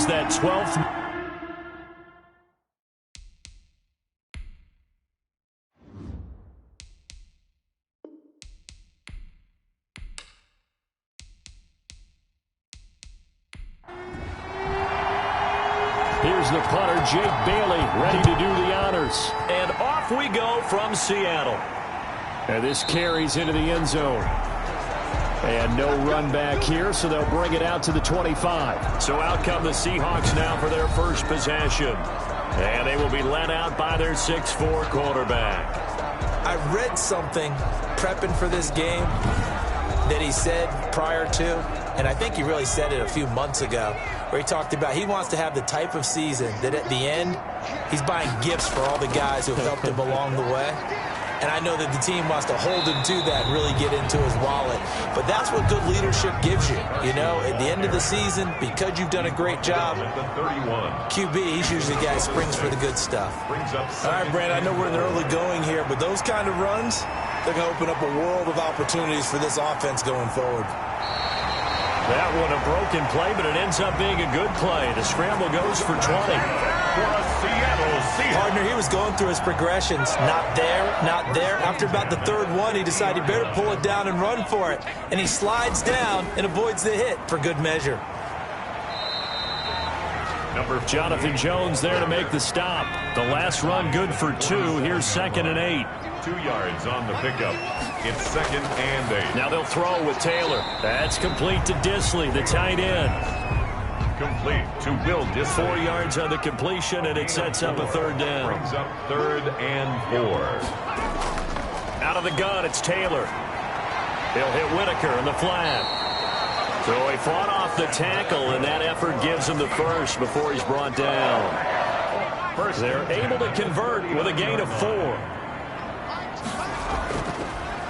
is that 12th. Here's the punter, Jake Bailey, ready to do the honors. And off we go from Seattle. And this carries into the end zone. And no run back here, so they'll bring it out to the 25. So out come the Seahawks now for their first possession. And they will be led out by their 6'4" quarterback. I read something prepping for this game that he said prior to, and I think he really said it a few months ago, where he talked about he wants to have the type of season that at the end, he's buying gifts for all the guys who have helped him along the way. And I know that the team wants to hold him to that and really get into his wallet. But that's what good leadership gives you. You know, at the end of the season, because you've done a great job, QB, he's usually the guy who springs for the good stuff. All right, Brand, I know we're in the early going here, but those kind of runs, they're going to open up a world of opportunities for this offense going forward. That one a broken play, but it ends up being a good play. The scramble goes for 20. Partner, he was going through his progressions. Not there, not there. After about the third one, he decided he better pull it down and run for it. And he slides down and avoids the hit for good measure. Jonathan Jones there to make the stop. The last run good for 2. Here's 2nd and 8. 2 yards on the pickup. It's 2nd and 8. Now they'll throw with Taylor. That's complete to Disley, the tight end. Complete to Will Disley. 4 yards on the completion, and it sets up a 3rd down. Brings up 3rd and 4. Out of the gun, it's Taylor. He'll hit Whitaker in the flat. So he fought off the tackle, and that effort gives him the first before he's brought down. They're able to convert with a gain of 4.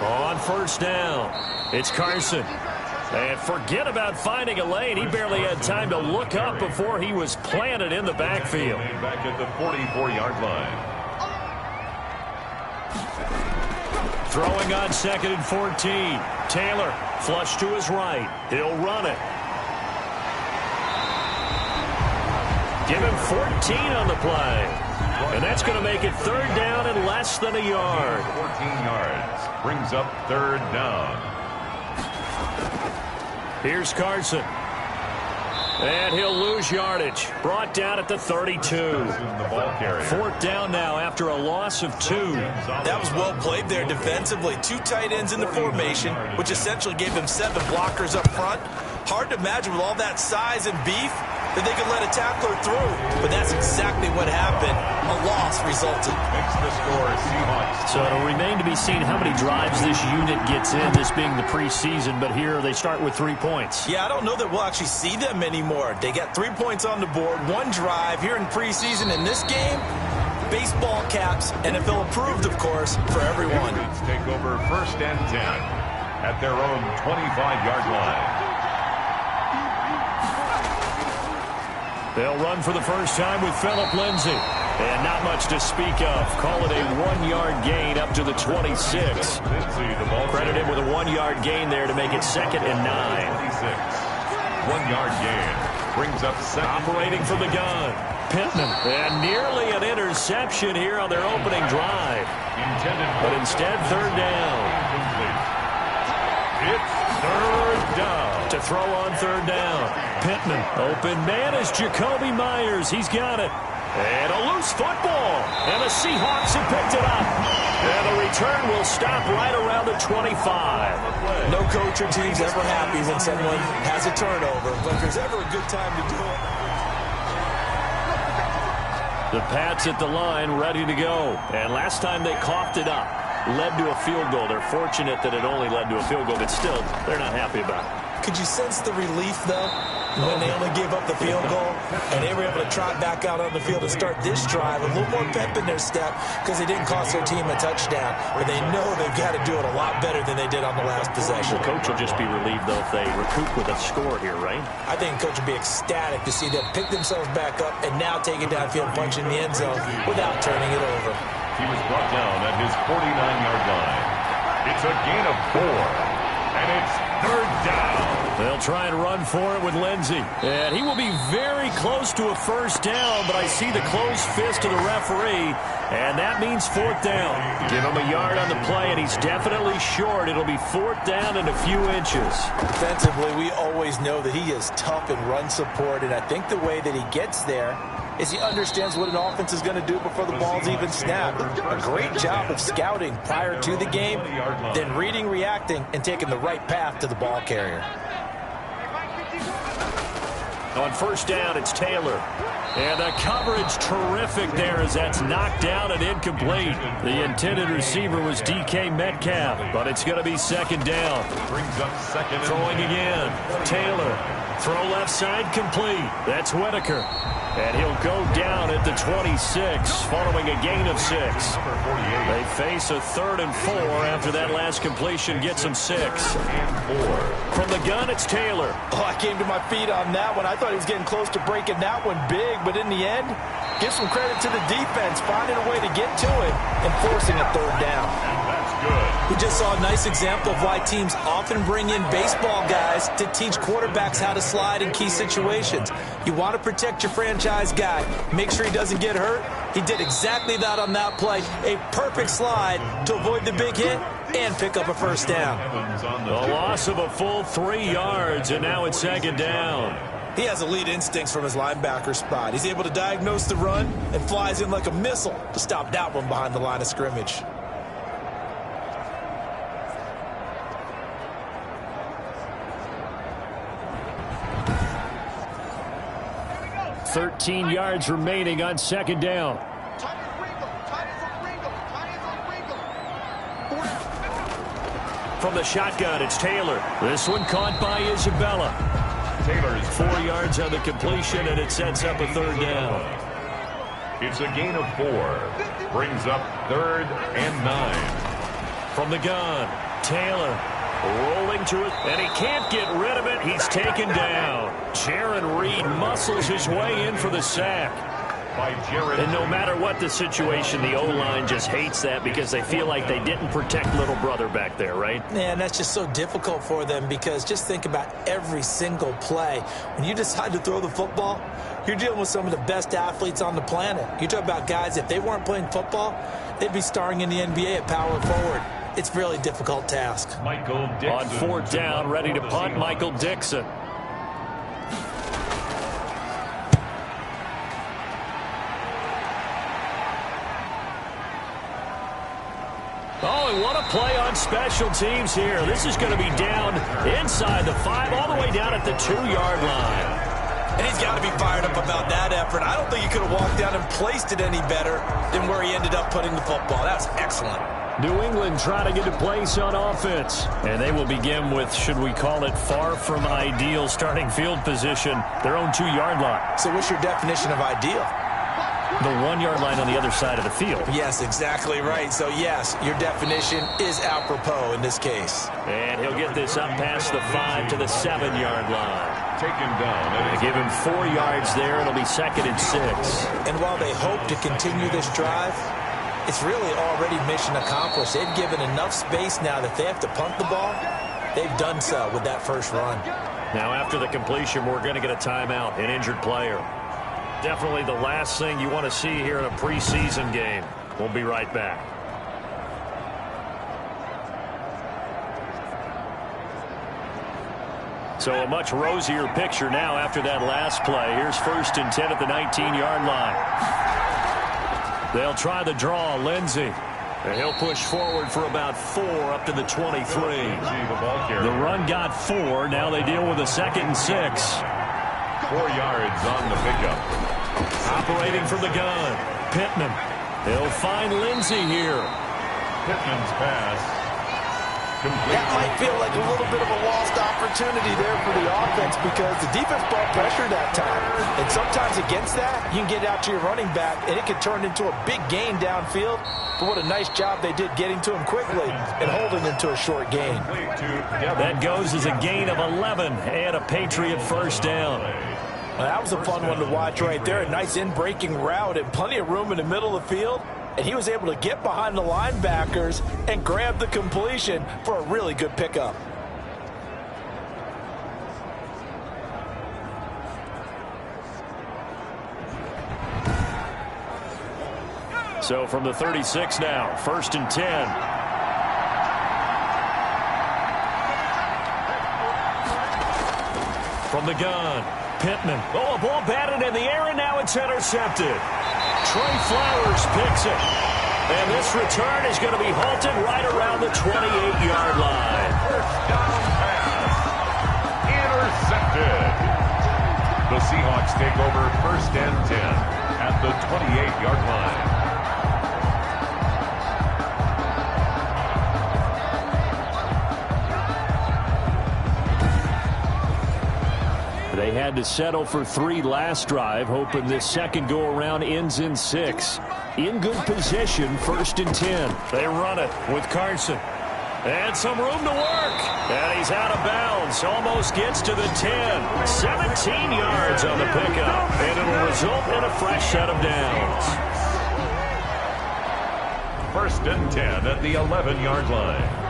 On 1st down, it's Carson. And forget about finding a lane. He barely had time to look up before he was planted in the backfield. Back at the 44-yard line. Throwing on 2nd and 14. Taylor, flush to his right. He'll run it. Give him 14 on the play. And that's going to make it 3rd down and less than a yard. 14 yards. Brings up 3rd down. Here's Carson. And he'll lose yardage. Brought down at the 32. 4th down now after a loss of 2. That was well played there defensively. 2 tight ends in the formation, which essentially gave him 7 blockers up front. Hard to imagine with all that size and beef that they could let a tackler through. But that's exactly what happened. A loss resulted. Makes the score Seahawks. So it'll remain to be seen how many drives this unit gets in, this being the preseason. But here they start with 3 points. Yeah, I don't know that we'll actually see them anymore. They got 3 points on the board, 1 drive here in preseason. In this game, baseball caps, NFL approved, of course, for everyone. Patriots take over 1st and 10 at their own 25-yard line. They'll run for the first time with Phillip Lindsay. And not much to speak of. Call it a 1-yard gain up to the 26. Credit him with a 1-yard gain there to make it 2nd and 9. 1-yard gain. Brings up 2nd. Operating from the gun. Pittman. And nearly an interception here on their opening drive. But instead, 3rd down. It's 3rd down. To throw on 3rd down. Pittman. Open man is Jacoby Myers. He's got it. And a loose football. And the Seahawks have picked it up. And the return will stop right around the 25. No coach or team's ever happy when someone has a turnover, but there's ever a good time to do it. The Pats at the line, ready to go. And last time they coughed it up, led to a field goal. They're fortunate that it only led to a field goal, but still, they're not happy about it. Could you sense the relief, though, when they only gave up the field goal and they were able to trot back out on the field and start this drive a little more pep in their step because they didn't cost their team a touchdown, but they know they've got to do it a lot better than they did on the last possession. The coach will just be relieved, though, if they recoup with a score here, right? I think the coach will be ecstatic to see them pick themselves back up and now take it downfield, punch in the end zone without turning it over. He was brought down at his 49-yard line. It's a gain of 4, and it's 3rd down. They'll try and run for it with Lindsey. And he will be very close to a first down, but I see the closed fist of the referee, and that means fourth down. Give him a yard on the play, and he's definitely short. It'll be fourth down and a few inches. Defensively, we always know that he is tough in run support, and I think the way that he gets there is he understands what an offense is going to do before the ball's even snapped. A great job of scouting prior to the game, then reading, reacting, and taking the right path to the ball carrier. On first down, it's Taylor. And the coverage terrific there as that's knocked down and incomplete. The intended receiver was DK Metcalf, but it's going to be second down. Brings up second. Throwing again. Taylor. Throw left side complete. That's Whitaker. And he'll go down at the 26 following a gain of 6. They face a 3rd and 4 after that last completion gets them 6. From the gun, it's Taylor. Oh, I came to my feet on that one. I thought he was getting close to breaking that one big, but in the end, give some credit to the defense, finding a way to get to it and forcing a 3rd down. That's good. We just saw a nice example of why teams often bring in baseball guys to teach quarterbacks how to slide in key situations. You want to protect your franchise guy. Make sure he doesn't get hurt. He did exactly that on that play. A perfect slide to avoid the big hit and pick up a first down. A loss of a full 3 yards, and now it's second down. He has elite instincts from his linebacker spot. He's able to diagnose the run and flies in like a missile to stop that one behind the line of scrimmage. $13 yards remaining on second down. From the shotgun, it's Taylor. This one caught by Isabella. Taylor's 4 yards on the completion, and it sets up a 3rd down. It's a gain of 4. Brings up 3rd and 9. From the gun, Taylor rolling to it, and he can't get rid of it. He's taken down. Jaron Reed muscles his way in for the sack. And no matter what the situation, the O-line just hates that because they feel like they didn't protect little brother back there, right? Yeah, and that's just so difficult for them because just think about every single play. When you decide to throw the football, you're dealing with some of the best athletes on the planet. You talk about guys, if they weren't playing football, they'd be starring in the NBA at power forward. It's a really difficult task. Michael Dixon. On 4th down, ready to punt, Michael Dixon. Oh, and what a play on special teams here. This is going to be down inside the 5, all the way down at the 2-yard line. And he's got to be fired up about that effort. I don't think he could have walked down and placed it any better than where he ended up putting the football. That was excellent. New England trying to get a place on offense. And they will begin with, should we call it, far from ideal starting field position, their own 2-yard line. So what's your definition of ideal? The 1-yard line on the other side of the field. Yes, exactly right. So, yes, your definition is apropos in this case. And he'll get this up past the 5 to the 7-yard line. Taken down. They give him 4 yards there. It'll be 2nd and 6. And while they hope to continue this drive, it's really already mission accomplished. They've given enough space now that they have to punt the ball. They've done so with that first run. Now, after the completion, we're going to get a timeout, an injured player. Definitely the last thing you want to see here in a preseason game. We'll be right back. So a much rosier picture now after that last play. Here's 1st and 10 at the 19-yard line. They'll try the draw, Lindsey. And he'll push forward for about 4 up to the 23. The run got 4. Now they deal with a 2nd and 6. 4 yards on the pickup. Operating from the gun, Pittman. He'll find Lindsey here. Pittman's pass. That might feel like a little bit of a lost opportunity there for the offense because the defense brought pressure that time. And sometimes against that, you can get out to your running back, and it can turn into a big gain downfield. But what a nice job they did getting to him quickly and holding him to a short gain. That goes as a gain of 11 and a Patriot first down. Well, that was a fun one to watch right there. A nice in-breaking route and plenty of room in the middle of the field. And he was able to get behind the linebackers and grab the completion for a really good pickup. So from the 36 now, 1st and 10. From the gun, Pittman. Oh, a ball batted in the air, and now it's intercepted. Trey Flowers picks it. And this return is going to be halted right around the 28-yard line. First down pass. Intercepted. The Seahawks take over 1st and 10 at the 28-yard line. They had to settle for 3 last drive, hoping this second go-around ends in 6. In good position, 1st and 10. They run it with Carson. And some room to work. And he's out of bounds. Almost gets to the 10. 17 yards on the pickup. And it'll result in a fresh set of downs. 1st and 10 at the 11-yard line.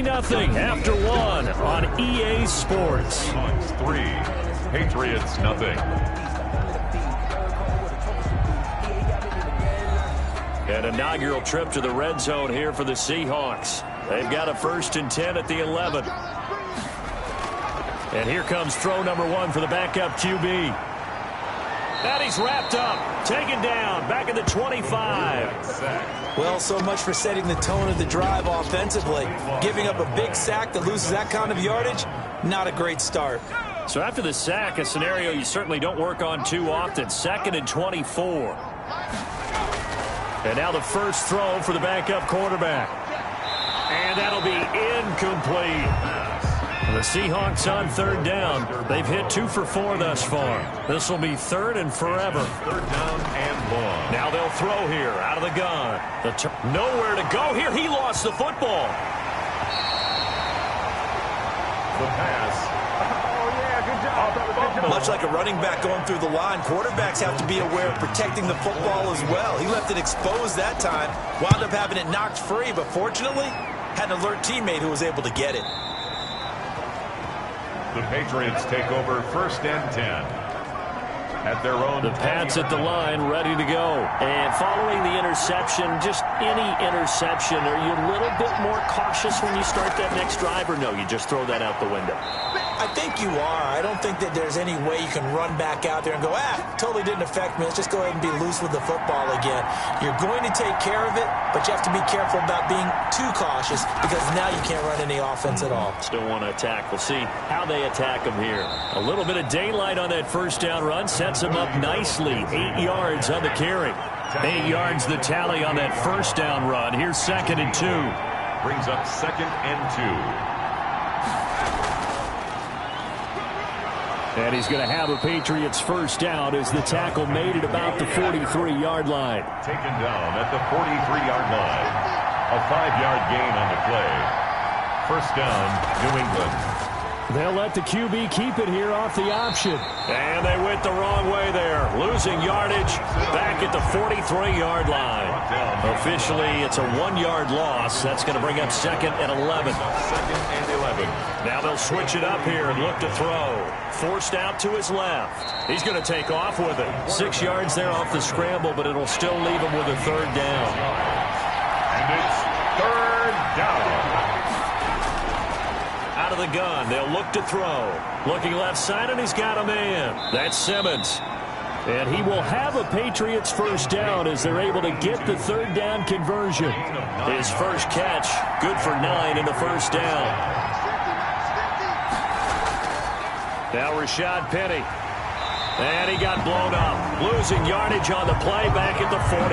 Nothing after 1 on EA Sports. Seahawks 3, Patriots nothing. An inaugural trip to the red zone here for the Seahawks. They've got a 1st and 10 at the 11. And here comes throw number 1 for the backup QB. And he's wrapped up, taken down, back at the 25. Well, so much for setting the tone of the drive offensively. Giving up a big sack that loses that kind of yardage, not a great start. So after the sack, a scenario you certainly don't work on too often. 2nd and 24. And now the first throw for the backup quarterback. And that'll be incomplete. The Seahawks on 3rd down. They've hit 2 for 4 thus far. This will be 3rd and forever. 3rd down and long. Now they'll throw here out of the gun. Nowhere to go here. He lost the football. The pass. Oh, yeah, good job. Much like a running back going through the line, quarterbacks have to be aware of protecting the football as well. He left it exposed that time. Wound up having it knocked free, but fortunately, had an alert teammate who was able to get it. The Patriots take over 1st and 10 at their own. The Pats at the line, ready to go. And following the interception, just any interception, are you a little bit more cautious when you start that next drive, or no, you just throw that out the window? I think you are. I don't think that there's any way you can run back out there and go, totally didn't affect me. Let's just go ahead and be loose with the football again. You're going to take care of it, but you have to be careful about being too cautious because now you can't run any offense at all. Still want to attack. We'll see how they attack them here. A little bit of daylight on that first down run sets them up nicely. 8 yards on the carry. 8 yards the tally on that first down run. Here's 2nd and 2. Brings up 2nd and 2. And he's going to have a Patriots first down as the tackle made it about the 43-yard line. Taken down at the 43-yard line. A 5-yard gain on the play. First down, New England. They'll let the QB keep it here off the option. And they went the wrong way there. Losing yardage back at the 43-yard line. Officially, it's a 1-yard loss. That's going to bring up 2nd and 11. 2nd and 11. Now they'll switch it up here and look to throw. Forced out to his left. He's going to take off with it. 6 yards there off the scramble, but it'll still leave him with a 3rd down. And it's 3rd down. Out of the gun, they'll look to throw. Looking left side, and he's got a man. That's Simmons. And he will have a Patriots first down as they're able to get the 3rd down conversion. His first catch, good for 9 in the first down. Now Rashad Penny. And he got blown up. Losing yardage on the play back at the 44.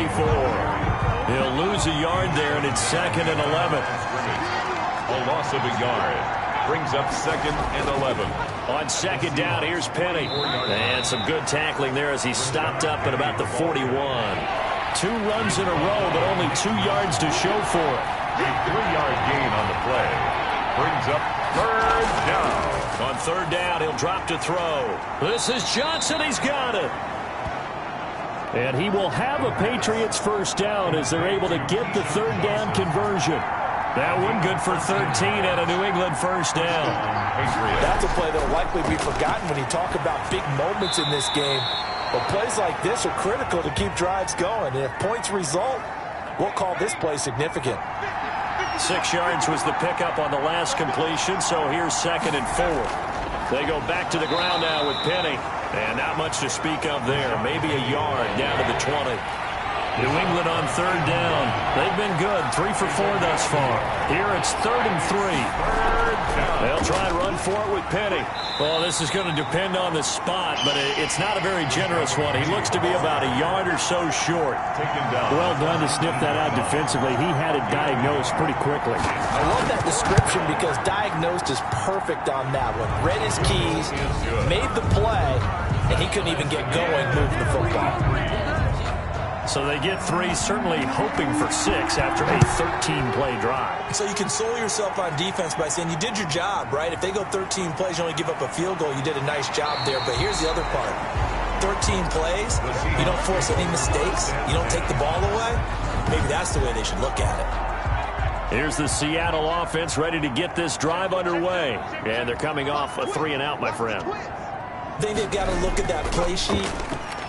He'll lose a yard there, and it's 2nd and 11. A loss of a yard. Brings up 2nd and 11. On 2nd down, here's Penny. And some good tackling there as he stopped up at about the 41. 2 runs in a row, but only 2 yards to show for it. A 3-yard gain on the play. Brings up 3rd down. On 3rd down, he'll drop to throw. This is Johnson. He's got it. And he will have a Patriots first down as they're able to get the 3rd down conversion. That one good for 13 and a New England first down. That's a play that will likely be forgotten when you talk about big moments in this game. But plays like this are critical to keep drives going. And if points result, we'll call this play significant. 6 yards was the pickup on the last completion, so here's 2nd and 4. They go back to the ground now with Penny. And not much to speak of there. Maybe a yard down to the 20. New England on 3rd down. They've been good. 3 for 4 thus far. Here it's 3rd and 3. They'll try and run for it with Penny. Well, this is going to depend on the spot, but it's not a very generous one. He looks to be about a yard or so short. Well done to sniff that out defensively. He had it diagnosed pretty quickly. I love that description because diagnosed is perfect on that one. Read his keys, made the play, and he couldn't even get going moving the football. So they get 3, certainly hoping for 6 after a 13-play drive. So you console yourself on defense by saying you did your job, right? If they go 13 plays, you only give up a field goal, you did a nice job there. But here's the other part. 13 plays, you don't force any mistakes, you don't take the ball away. Maybe that's the way they should look at it. Here's the Seattle offense ready to get this drive underway. And they're coming off a 3-and-out, my friend. I think they've got to look at that play sheet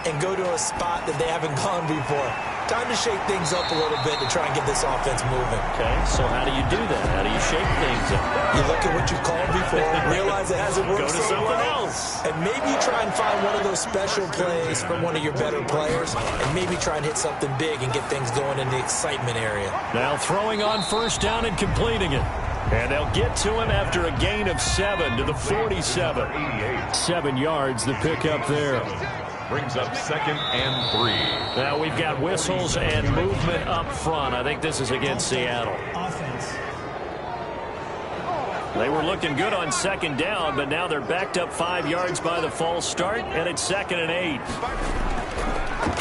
and go to a spot that they haven't gone before. Time to shake things up a little bit to try and get this offense moving. Okay, so how do you do that? How do you shake things up? You look at what you've called before, realize it hasn't worked Go to so something well, else. and maybe you try and find one of those special plays from one of your better players, and maybe try and hit something big and get things going in the excitement area. Now throwing on 1st down and completing it. And they'll get to him after a gain of 7 to the 47. 7 yards, the pickup there. Brings up 2nd and 3. Now we've got whistles and movement up front. I think this is against Seattle. They were looking good on 2nd down, but now they're backed up 5 yards by the false start, and it's 2nd and 8.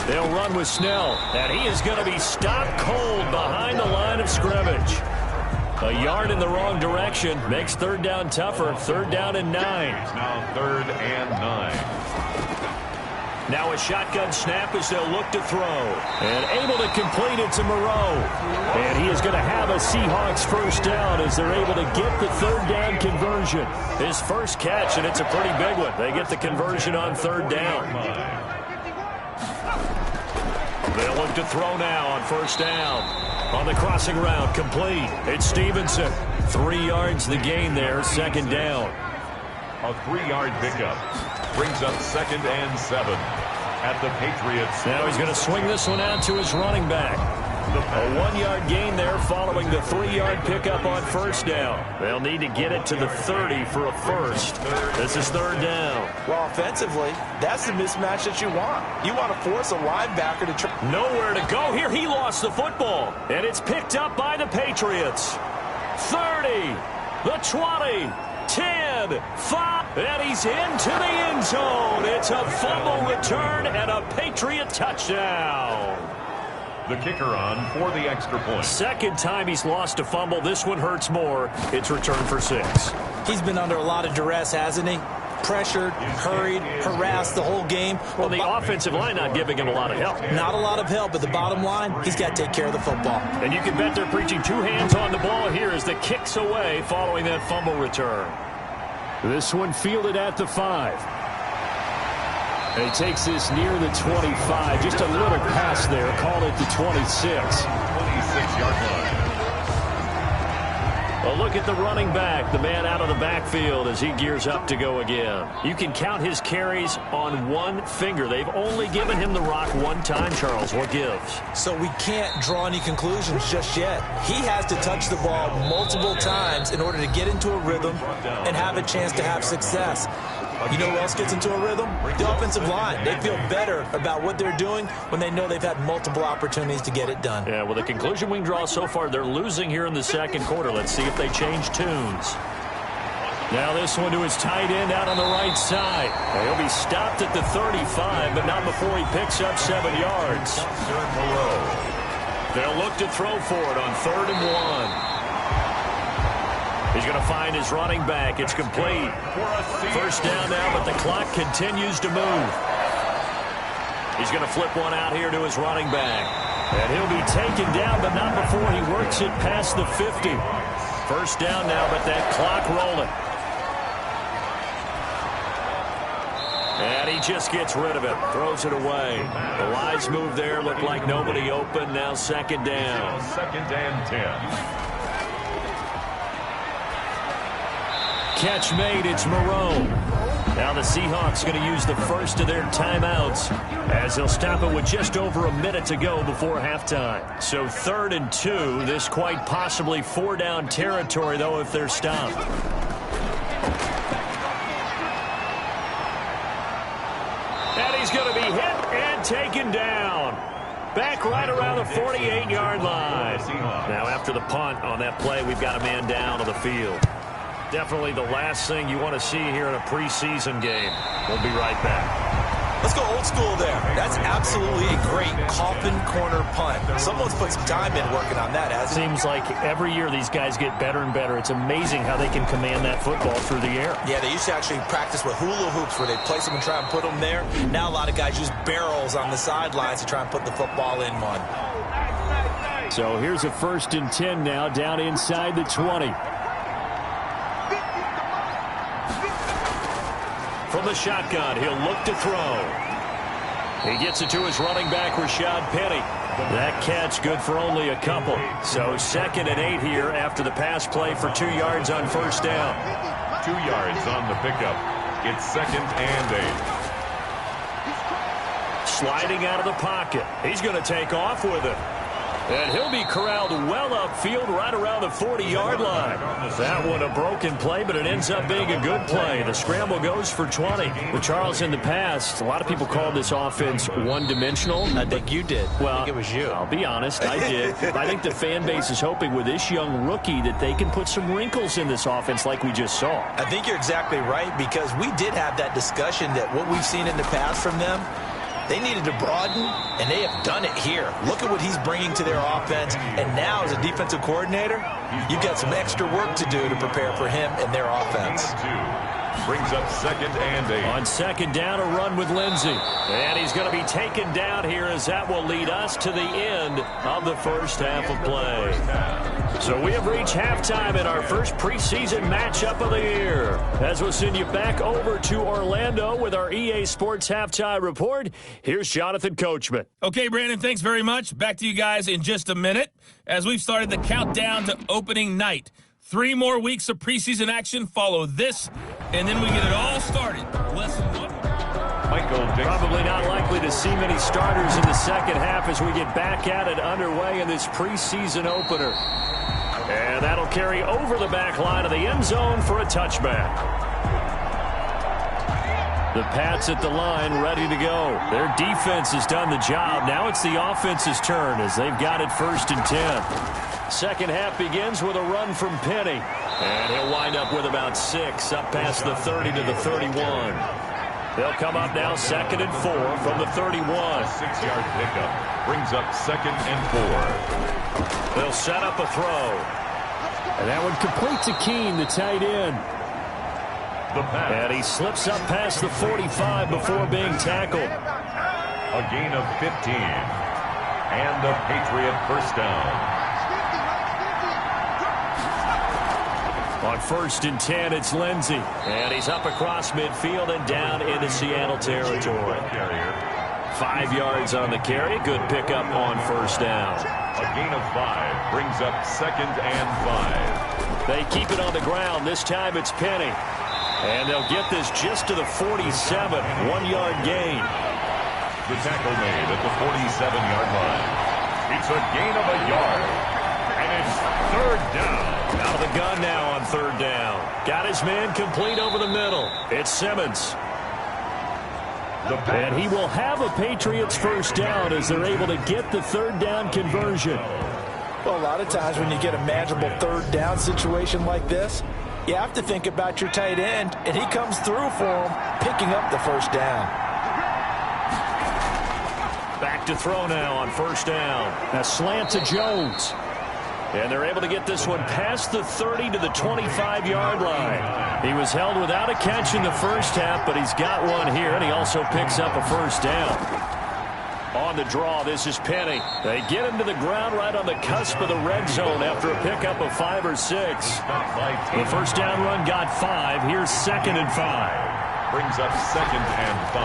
They'll run with Snell, and he is going to be stopped cold behind the line of scrimmage. A yard in the wrong direction makes 3rd down tougher. 3rd down and 9. It's now 3rd and 9. Now a shotgun snap as they'll look to throw. And able to complete it to Moreau. And he is going to have a Seahawks first down as they're able to get the 3rd down conversion. His first catch, and it's a pretty big one. They get the conversion on 3rd down. They'll look to throw now on 1st down. On the crossing route, complete. It's Stevenson. 3 yards the gain there, 2nd down. A 3-yard pickup. Brings up 2nd and 7 at the Patriots. Now he's going to swing this one out to his running back. A 1-yard gain there following the 3-yard pickup on 1st down. They'll need to get it to the 30 for a first. This is 3rd down. Well, offensively, that's the mismatch that you want. You want to force a linebacker to try. Nowhere to go here. He lost the football. And it's picked up by the Patriots. 30, the 20, 10, 5, and he's into the end zone. It's a fumble return and a Patriot touchdown. The kicker on for the extra point. 2nd time he's lost a fumble. This one hurts more. It's returned for 6. He's been under a lot of duress, hasn't he? Pressured, hurried, harassed the whole game. Well, the offensive line not giving him a lot of help. Not a lot of help, but the bottom line, he's got to take care of the football. And you can bet they're preaching 2 hands on the ball here as the kick's away following that fumble return. This one fielded at the 5. And he takes this near the 25. Just a little pass there. Call it the 26. 26-yard line. A look at the running back, the man out of the backfield as he gears up to go again. You can count his carries on 1 finger. They've only given him the rock 1 time, Charles. What gives? So we can't draw any conclusions just yet. He has to touch the ball multiple times in order to get into a rhythm and have a chance to have success. You know who else gets into a rhythm? The offensive line. They feel better about what they're doing when they know they've had multiple opportunities to get it done. Yeah, well, the conclusion we can draw so far, they're losing here in the 2nd quarter. Let's see if they change tunes. Now this one to his tight end out on the right side. He'll be stopped at the 35, but not before he picks up 7 yards. They'll look to throw for it on 3rd and 1. He's going to find his running back. It's complete. First down now, but the clock continues to move. He's going to flip one out here to his running back. And he'll be taken down, but not before he works it past the 50. First down now, but that clock rolling. And he just gets rid of it, throws it away. The wise move there, looked like nobody open. Now second down. Second and 10. Catch made, it's Moreau. Now the Seahawks going to use the first of their timeouts as they'll stop it with just over a minute to go before halftime. So 3rd and 2, this quite possibly 4-down territory, though, if they're stopped. And he's going to be hit and taken down. Back right around the 48-yard line. Now after the punt on that play, we've got a man down on the field. Definitely the last thing you want to see here in a preseason game. We'll be right back. Let's go old school there. That's absolutely a great coffin corner punt. Someone's put some time in working on that, hasn't it? Seems like every year these guys get better and better. It's amazing how they can command that football through the air. Yeah, they used to actually practice with hula hoops where they'd place them and try and put them there. Now a lot of guys use barrels on the sidelines to try and put the football in one. So here's a 1st and 10 now, down inside the 20. From the shotgun, he'll look to throw. He gets it to his running back, Rashad Penny. That catch good for only a couple. So 2nd and 8 here after the pass play for 2 yards on first down. 2 yards on the pickup. It's 2nd and 8. Sliding out of the pocket. He's going to take off with it. And he'll be corralled well upfield right around the 40-yard line. That one a broken play, but it ends up being a good play. The scramble goes for 20. With Charles in the past, a lot of people called this offense one-dimensional. I think you did. Well, I think it was you. I'll be honest, I did. I think the fan base is hoping with this young rookie that they can put some wrinkles in this offense like we just saw. I think you're exactly right, because we did have that discussion that what we've seen in the past from them, they needed to broaden, and they have done it here. Look at what he's bringing to their offense. And now, as a defensive coordinator, you've got some extra work to do to prepare for him and their offense. Brings up 2nd and 8. On 2nd down, a run with Lindsey. And he's going to be taken down here, as that will lead us to the end of the first half of play. So we have reached halftime in our first preseason matchup of the year. As we'll send you back over to Orlando with our EA Sports Halftime Report, here's Jonathan Coachman. Okay, Brandon, thanks very much. Back to you guys in just a minute as we've started the countdown to opening night. 3 more weeks of preseason action follow this, and then we get it all started. Listen, Michael Dixon. Probably not likely to see many starters in the second half as we get back at it underway in this preseason opener. And that'll carry over the back line of the end zone for a touchback. The Pats at the line ready to go. Their defense has done the job. Now it's the offense's turn as they've got it 1st and 10. Second half begins with a run from Penny. And he'll wind up with about 6 up past the 30 to the 31. They'll come up now 2nd and 4 from the 31. A 6-yard pickup brings up 2nd and 4. They'll set up a throw. And that one complete to Keene, the tight end. The pass. And he slips up past the 45 before being tackled. A gain of 15. And a Patriot first down. On 1st and 10, it's Lindsey. And he's up across midfield and down into Seattle territory. 5 yards on the carry. Good pickup on first down. A gain of 5 brings up 2nd and 5. They keep it on the ground. This time it's Penny. And they'll get this just to the 47. 1-yard gain. The tackle made at the 47-yard line. It's a gain of a yard. And it's 3rd down. Out of the gun now on 3rd down. Got his man complete over the middle. It's Simmons. And he will have a Patriots first down as they're able to get the 3rd down conversion. Well, a lot of times when you get a manageable 3rd down situation like this, you have to think about your tight end, and he comes through for him, picking up the first down. Back to throw now on 1st down. A slant to Jones. And they're able to get this one past the 30 to the 25-yard line. He was held without a catch in the first half, but he's got one here, and he also picks up a first down. On on the draw. This is Penny. They get him to the ground right on the cusp of the red zone after a pickup of 5 or 6. The first down run got 5. Here's 2nd and 5. Brings up 2nd and 5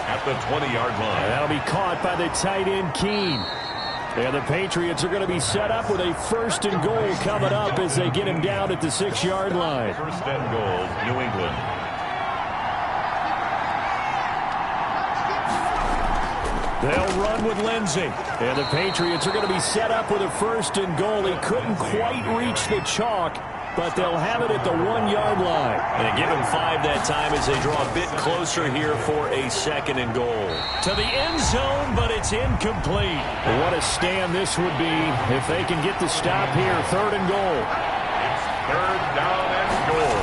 at the 20-yard line. And that'll be caught by the tight end, Keene. And the Patriots are going to be set up with a 1st and goal coming up as they get him down at the 6-yard line. 1st and goal, New England. They'll run with Lindsey. And the Patriots are going to be set up with a 1st and goal. He couldn't quite reach the chalk, but they'll have it at the 1-yard line. And give him 5 that time as they draw a bit closer here for a 2nd and goal. To the end zone, but it's incomplete. What a stand this would be if they can get the stop here. 3rd and goal. It's 3rd down and goal.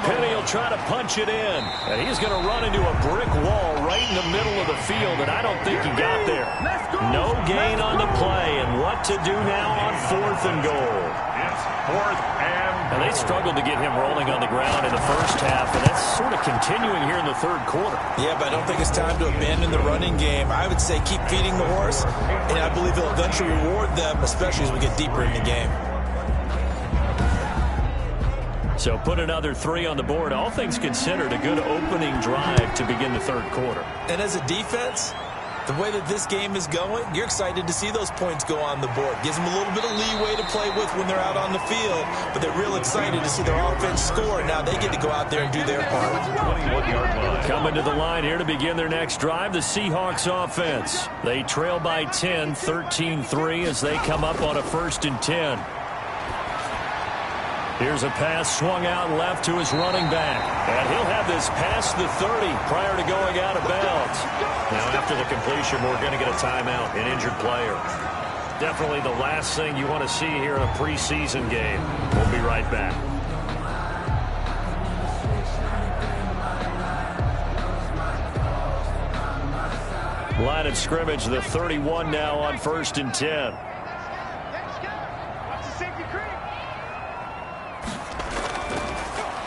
Penny will try to punch it in, and he's going to run into a brick wall right in the middle of the field, and I don't think he got there. No gain on the play, and what to do now on 4th and goal. It's 4th and they struggled to get him rolling on the ground in the first half, and that's sort of continuing here in the 3rd quarter. Yeah, but I don't think it's time to abandon the running game. I would say keep feeding the horse, and I believe he'll eventually reward them, especially as we get deeper in the game. So put another 3 on the board. All things considered, a good opening drive to begin the 3rd quarter. And as a defense, the way that this game is going, you're excited to see those points go on the board. Gives them a little bit of leeway to play with when they're out on the field, but they're real excited to see their offense score. Now they get to go out there and do their part. 21-yard line. Coming to the line here to begin their next drive, the Seahawks offense. They trail by 10, 13-3 as they come up on a 1st and 10. Here's a pass swung out left to his running back. And he'll have this past the 30 prior to going out of bounds. Now, after the completion, we're going to get a timeout, an injured player. Definitely the last thing you want to see here in a preseason game. We'll be right back. Line of scrimmage, the 31 now on 1st and 10.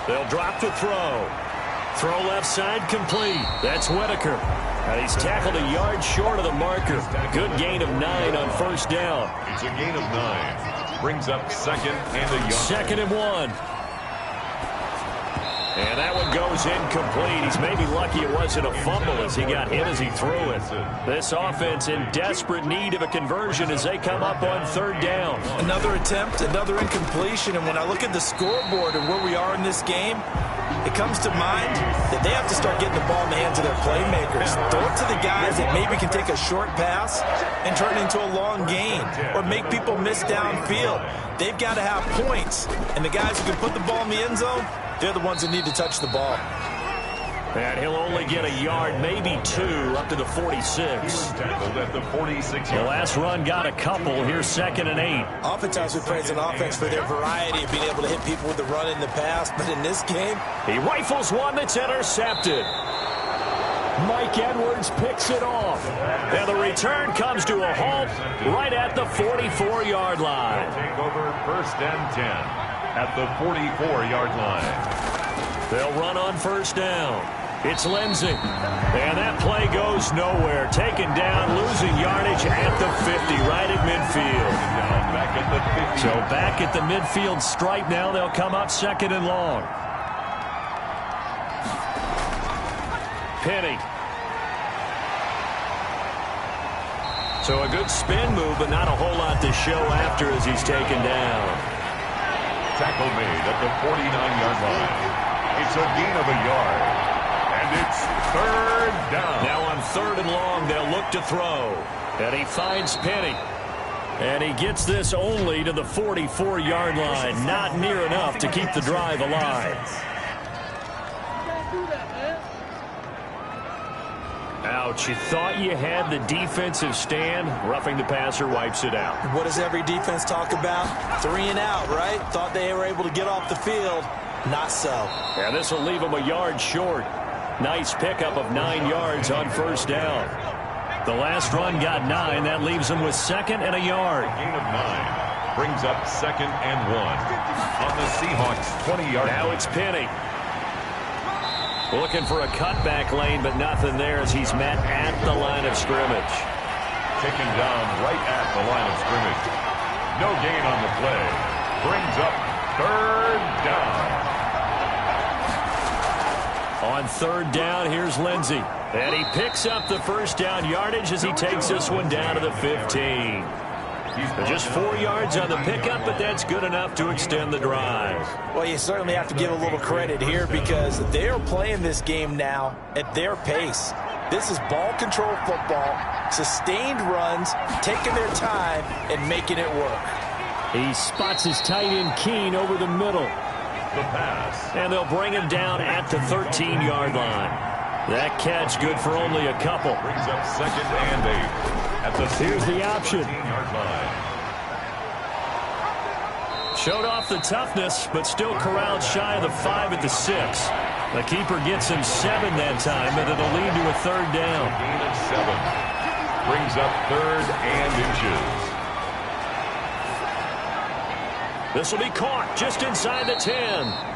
They'll drop to throw. Throw left side complete. That's Whitaker. And he's tackled a yard short of the marker. Good gain of 9 on 1st down. It's a gain of 9. Brings up 2nd and a yard. 2nd and 1. And that one goes incomplete. He's maybe lucky it wasn't a fumble as he got hit as he threw it. This offense in desperate need of a conversion as they come up on 3rd down. Another attempt, another incompletion, and when I look at the scoreboard and where we are in this game, it comes to mind that they have to start getting the ball in the hands of their playmakers. Throw it to the guys that maybe can take a short pass and turn it into a long gain or make people miss downfield. They've got to have points, and the guys who can put the ball in the end zone, they're the ones that need to touch the ball. And he'll only get a yard, maybe 2, up to the 46. Tackled at the 46. The last run got a couple. Here's 2nd and 8. Oftentimes we praise an offense for their variety of being able to hit people with the run in the pass, but in this game, he rifles one that's intercepted. Mike Edwards picks it off. And the return comes to a halt right at the 44-yard line. Take over 1st and 10 at the 44-yard line. They'll run on 1st down. It's Lindsey. And that play goes nowhere. Taken down, losing yardage at the 50, right at midfield. Back at the 50. So back at the midfield stripe now. They'll come up 2nd and long. Penny. So a good spin move, but not a whole lot to show after as he's taken down. Tackle made at the 49-yard line. It's a gain of a yard. And it's 3rd down. Now on 3rd and long, they'll look to throw. And he finds Penny. And he gets this only to the 44-yard line. Not near enough to keep the drive alive. Ouch, you thought you had the defensive stand. Roughing the passer wipes it out. What does every defense talk about? 3 and out, right? Thought they were able to get off the field. Not so. And this will leave them a yard short. Nice pickup of 9 yards on 1st down. The last run got 9. That leaves them with 2nd and a yard. Gain of 9 brings up 2nd and 1 on the Seahawks 20-yard line. Now it's Penny. Looking for a cutback lane, but nothing there as he's met at the line of scrimmage. Taken down right at the line of scrimmage. No gain on the play. Brings up 3rd down. On 3rd down, here's Lindsey. And he picks up the first down yardage as he takes this one down to the 15. Just 4 yards on the pickup, but that's good enough to extend the drive. Well, you certainly have to give a little credit here because they're playing this game now at their pace. This is ball control football, sustained runs, taking their time and making it work. He spots his tight end Keene over the middle. The pass. And they'll bring him down at the 13-yard line. That catch good for only a couple. Brings up 2nd and 8. Here's the option. Showed off the toughness, but still corralled shy of the 5 at the 6. The keeper gets him 7 that time, but it'll lead to a 3rd down. Gain of 7. Brings up 3rd and inches. This will be caught just inside the 10.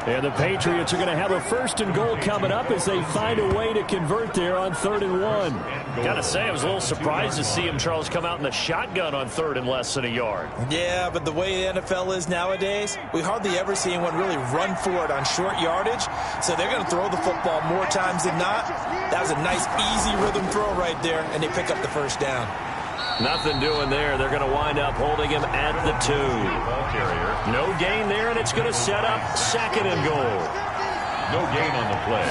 And the Patriots are going to have a 1st and goal coming up as they find a way to convert there on 3rd and 1. Got to say, I was a little surprised to see him, Charles, come out in the shotgun on 3rd and less than a yard. Yeah, but the way the NFL is nowadays, we hardly ever see anyone really run for it on short yardage. So they're going to throw the football more times than not. That was a nice, easy rhythm throw right there, and they pick up the 1st down. Nothing doing there. They're going to wind up holding him at the 2. No gain there, and it's going to set up 2nd and goal. No gain on the play.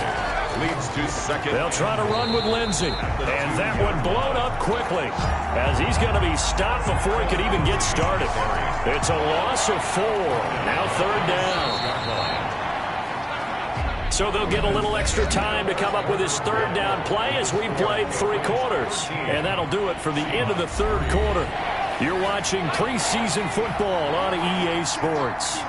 Leads to 2nd. They'll try to run with Lindsey. And that one blown up quickly as he's going to be stopped before he could even get started. It's a loss of 4. Now 3rd down. So they'll get a little extra time to come up with his 3rd down play as we played 3 quarters. And that'll do it for the end of the 3rd quarter. You're watching preseason football on EA Sports.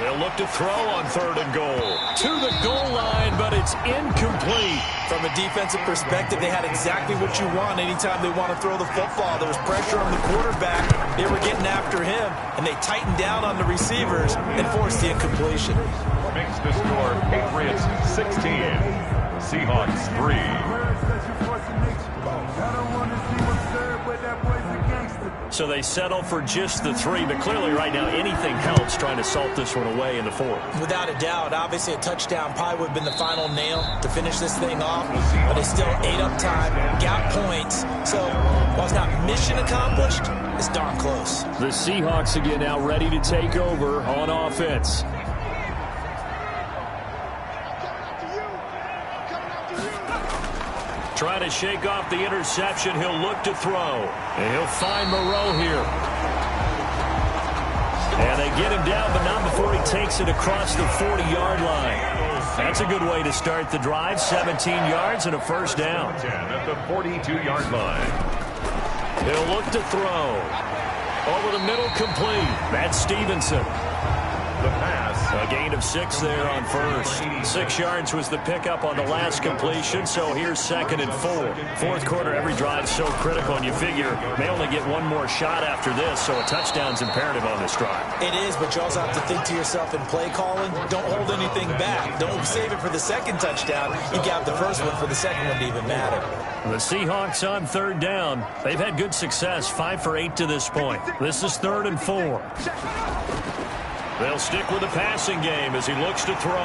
They'll look to throw on 3rd and goal. To the goal line, but it's incomplete. From a defensive perspective, they had exactly what you want anytime they want to throw the football. There was pressure on the quarterback. They were getting after him, and they tightened down on the receivers and forced the incompletion. Makes the score Patriots 16, Seahawks 3. So they settle for just the 3, but clearly right now anything helps trying to salt this one away in the 4th. Without a doubt, obviously a touchdown probably would have been the final nail to finish this thing off, but they still ate up time, got points. So while it's not mission accomplished, it's darn close. The Seahawks again now ready to take over on offense. Trying to shake off the interception. He'll look to throw. And he'll find Moreau here. And they get him down, but not before he takes it across the 40-yard line. That's a good way to start the drive. 17 yards and a 1st down. At the 42-yard line. He'll look to throw. Over the middle, complete. That's Stevenson. The pass. A gain of 6 there on 1st. 6 yards was the pickup on the last completion, so here's 2nd and 4. 4th quarter, every drive's so critical, and you figure they only get one more shot after this, so a touchdown's imperative on this drive. It is, but you also have to think to yourself in play calling, don't hold anything back. Don't save it for the 2nd touchdown. You got the 1st one for the 2nd one to even matter. The Seahawks on 3rd down. They've had good success, 5 for 8 to this point. This is 3rd and 4. They'll stick with the passing game as he looks to throw.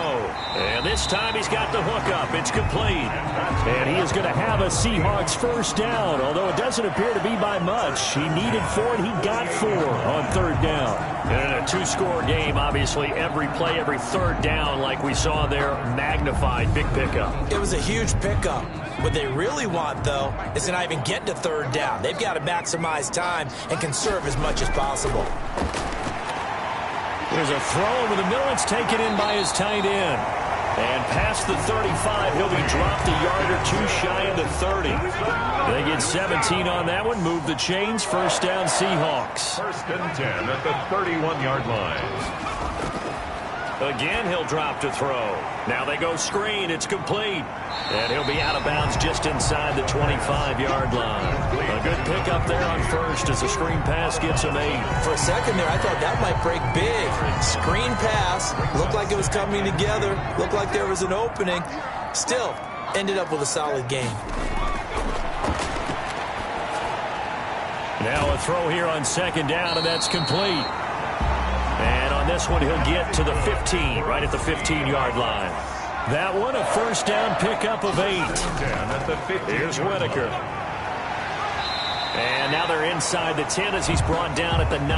And this time he's got the hook up. It's complete. And he is going to have a Seahawks 1st down, although it doesn't appear to be by much. He needed 4, and he got 4 on 3rd down. And in a 2-score game, obviously every play, every 3rd down, like we saw there, magnified. Big pickup. It was a huge pickup. What they really want, though, is to not even get to 3rd down. They've got to maximize time and conserve as much as possible. There's a throw over the middle. It's taken in by his tight end. And past the 35, he'll be dropped a yard or 2 shy of the 30. They get 17 on that one. Move the chains. 1st down, Seahawks. 1st and 10 at the 31-yard line. Again, he'll drop to throw. Now they go screen. It's complete. And he'll be out of bounds just inside the 25-yard line. A good pickup there on first as the screen pass gets him 8. For a second there, I thought that might break big. Screen pass. Looked like it was coming together. Looked like there was an opening. Still, ended up with a solid game. Now a throw here on second down, and that's complete. And on this one, he'll get to the 15, right at the 15-yard line. That one, a first down pickup of 8. Here's Whitaker. And now they're inside the 10 as he's brought down at the 9.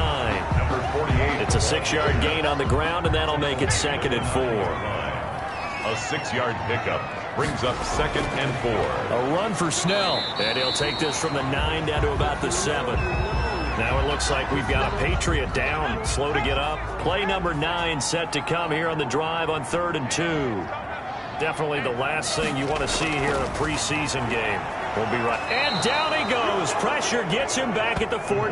Number 48. It's a 6-yard gain on the ground, and that'll make it 2nd and 4. A 6-yard pickup brings up 2nd and 4. A run for Snell. And he'll take this from the 9 down to about the 7. Now it looks like we've got a Patriot down, slow to get up. Play number 9 set to come here on the drive on 3rd and 2. Definitely the last thing you want to see here in a preseason game. We'll be right. And down he goes. Pressure gets him back at the 14.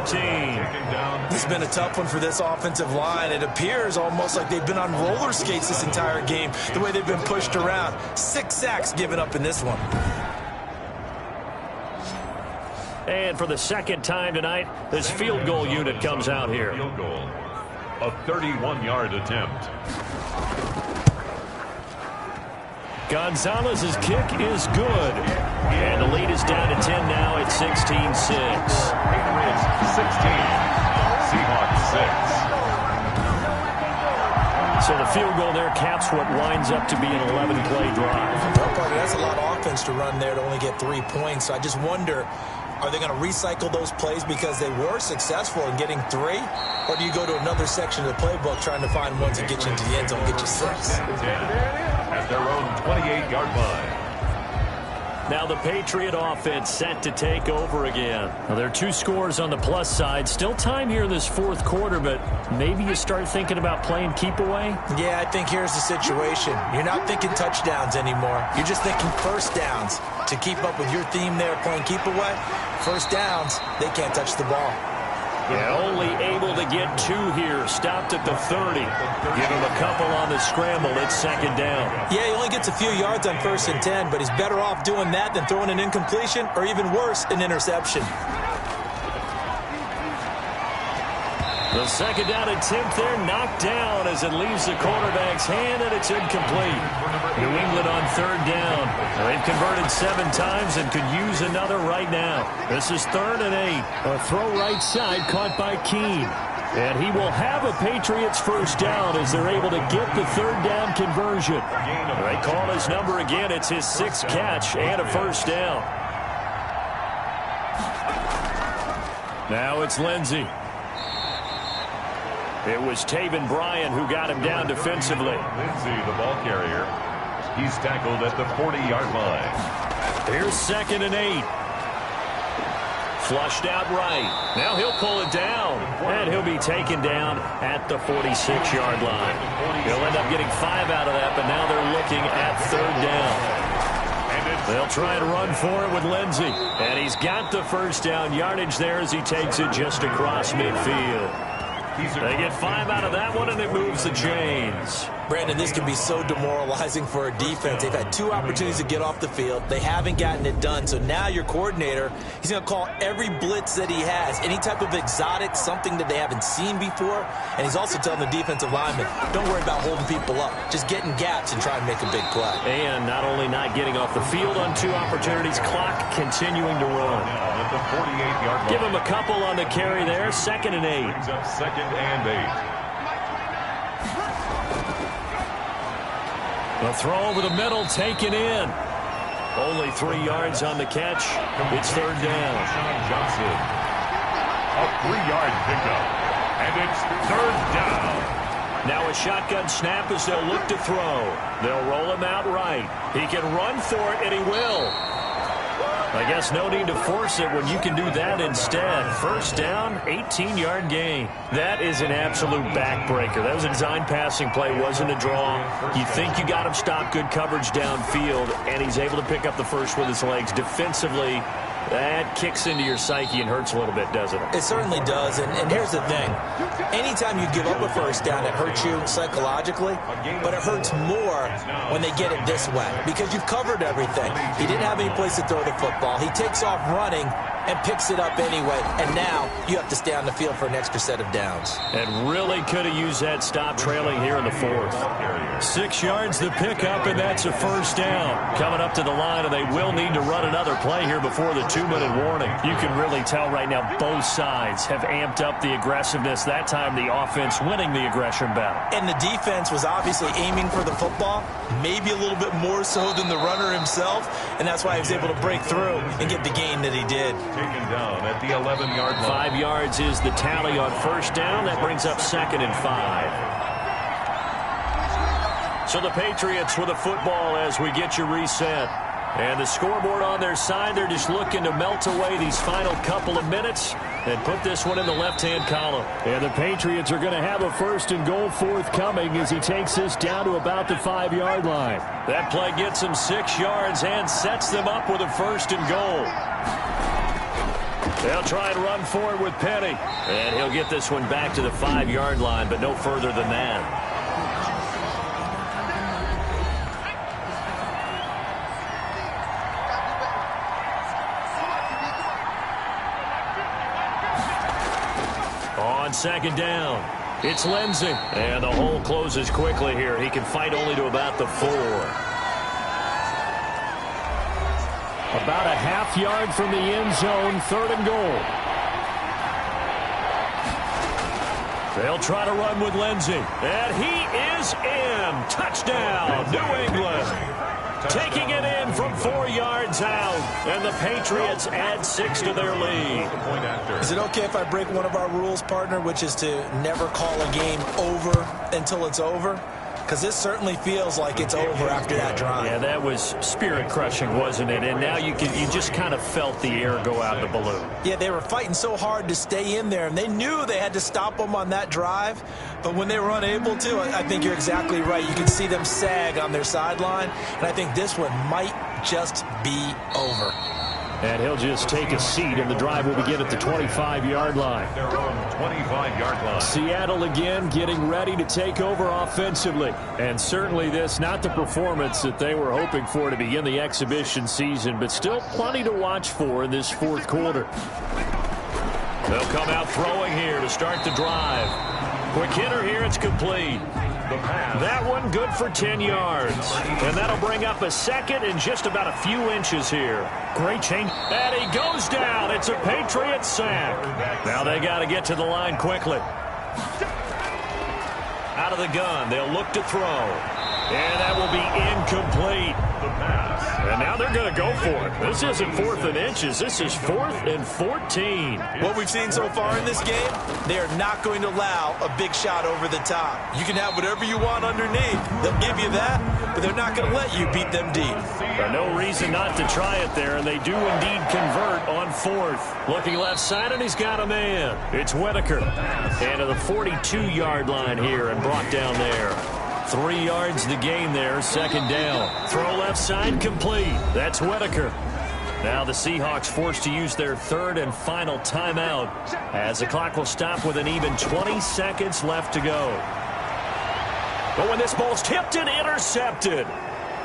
This has been a tough one for this offensive line. It appears almost like they've been on roller skates this entire game, the way they've been pushed around. 6 sacks given up in this one. And for the second time tonight, this field goal unit comes out here. Field goal. A 31-yard attempt. Gonzalez's kick is good. And the lead is down to 10 now at 16-6. Patriots 16. Seahawks 6. So the field goal there caps what winds up to be an 11-play drive. Well, Parker, that's a lot of offense to run there to only get 3 points. So I just wonder, are they going to recycle those plays because they were successful in getting 3? Or do you go to another section of the playbook trying to find ones that get you into the end zone, get you 6? At their own 28-yard line. Now the Patriot offense set to take over again. Well, there are 2 scores on the plus side. Still time here in this 4th quarter, but maybe you start thinking about playing keep away? Yeah, I think here's the situation. You're not thinking touchdowns anymore. You're just thinking first downs. To keep up with your theme there, playing keep away, first downs, they can't touch the ball. Yeah, only able to get 2 here. Stopped at the 30. Give him a couple on the scramble. It's 2nd down. Yeah, he only gets a few yards on 1st and 10, but he's better off doing that than throwing an incompletion or even worse, an interception. The 2nd down attempt there knocked down as it leaves the quarterback's hand, and it's incomplete. New England on 3rd down. They've converted 7 times and could use another right now. This is 3rd and 8. A throw right side caught by Keene. And he will have a Patriots first down as they're able to get the 3rd down conversion. They call his number again. It's his 6th catch and a first down. Now it's Lindsey. It was Taven Bryan who got him down defensively. Lindsey, the ball carrier. He's tackled at the 40-yard line. Here's 2nd and 8. Flushed out right. Now he'll pull it down. And he'll be taken down at the 46-yard line. He'll end up getting 5 out of that, but now they're looking at 3rd down. They'll try and run for it with Lindsey. And he's got the first down yardage there as he takes it just across midfield. They get 5 out of that one, and it moves the chains. Brandon, this can be so demoralizing for a defense. They've had 2 opportunities to get off the field. They haven't gotten it done. So now your coordinator, he's going to call every blitz that he has, any type of exotic, something that they haven't seen before. And he's also telling the defensive lineman, don't worry about holding people up. Just get in gaps and try and make a big play. And not only not getting off the field on 2 opportunities, clock continuing to run. Now at the 48-yard line. Give him a couple on the carry there. 2nd and 8. Brings up 2nd and 8. The throw over the middle, taken in. Only 3 yards on the catch. It's 3rd down. Johnson. A 3-yard pickup. And it's 3rd down. Now a shotgun snap as they'll look to throw. They'll roll him out right. He can run for it, and he will. I guess no need to force it when you can do that instead. First down, 18-yard gain. That is an absolute backbreaker. That was a design passing play, wasn't a draw. You think you got him stopped, good coverage downfield, and he's able to pick up the first with his legs. Defensively, that kicks into your psyche and hurts a little bit, doesn't it? It certainly does, and here's the thing. Anytime you give up a first down, it hurts you psychologically, but it hurts more when they get it this way because you've covered everything. He didn't have any place to throw the football. He takes off running, and picks it up anyway. And now you have to stay on the field for an extra set of downs. And really could have used that stop trailing here in the fourth. 6 yards the pickup, and that's a first down. Coming up to the line, and they will need to run another play here before the 2-minute warning. You can really tell right now both sides have amped up the aggressiveness. That time the offense winning the aggression battle. And the defense was obviously aiming for the football, maybe a little bit more so than the runner himself, and that's why he was able to break through and get the gain that he did. Taken down at the 11-yard line. 5 yards is the tally on first down. That brings up 2nd and 5. So the Patriots with the football as we get you reset. And the scoreboard on their side, they're just looking to melt away these final couple of minutes and put this one in the left-hand column. And the Patriots are going to have a 1st and goal forthcoming as he takes this down to about the 5-yard line. That play gets him 6 yards and sets them up with a 1st and goal. They'll try and run forward with Penny. And he'll get this one back to the 5-yard line, but no further than that. On 2nd down, it's Lindsey. And the hole closes quickly here. He can fight only to about the 4. About a half-yard from the end zone, 3rd and goal. They'll try to run with Lindsey. And he is in. Touchdown, New England. Taking it in from 4 yards out. And the Patriots add 6 to their lead. Is it okay if I break one of our rules, partner, which is to never call a game over until it's over? Because this certainly feels like it's over after that drive. Yeah, that was spirit-crushing, wasn't it? And now you just kind of felt the air go out of the balloon. Yeah, they were fighting so hard to stay in there, and they knew they had to stop them on that drive. But when they were unable to, I think you're exactly right. You can see them sag on their sideline, and I think this one might just be over. And he'll just take a seat, and the drive will begin at the 25-yard line. Their own 25-yard line. Seattle again getting ready to take over offensively. And certainly this, not the performance that they were hoping for to begin the exhibition season, but still plenty to watch for in this 4th quarter. They'll come out throwing here to start the drive. Quick hitter here, it's complete. That one good for 10 yards. And that'll bring up a 2nd and just about a few inches here. Great change. And he goes down. It's a Patriots sack. Now they got to get to the line quickly. Out of the gun. They'll look to throw. And that will be incomplete. And now they're going to go for it. This isn't 4th and inches. This is 4th and 14. What we've seen so far in this game, they are not going to allow a big shot over the top. You can have whatever you want underneath. They'll give you that, but they're not going to let you beat them deep. No reason not to try it there, and they do indeed convert on 4th. Looking left side, and he's got a man. It's Whitaker. And to the 42-yard line here and brought down there. 3 yards the gain there, 2nd down. Throw left side, complete. That's Whitaker. Now the Seahawks forced to use their 3rd and final timeout as the clock will stop with an even 20 seconds left to go. But when this ball's tipped and intercepted,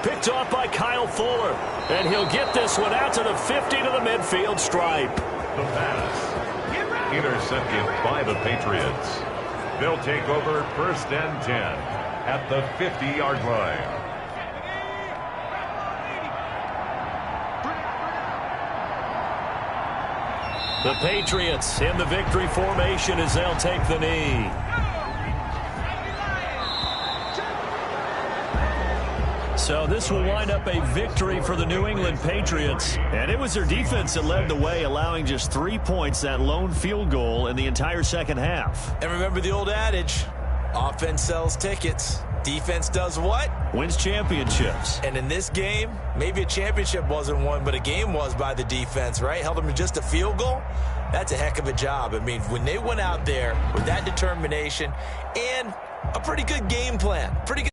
picked off by Kyle Fuller, and he'll get this one out to the 50 to the midfield stripe. The pass. Intercepted by the Patriots. They'll take over 1st and 10. At the 50-yard line. The Patriots in the victory formation as they'll take the knee. So this will wind up a victory for the New England Patriots. And it was their defense that led the way, allowing just 3 points, that lone field goal in the entire 2nd half. And remember the old adage, offense sells tickets. Defense does what? Wins championships. And in this game, maybe a championship wasn't won, but a game was by the defense, right? Held them to just a field goal. That's a heck of a job. I mean, when they went out there with that determination and a pretty good game plan, pretty good.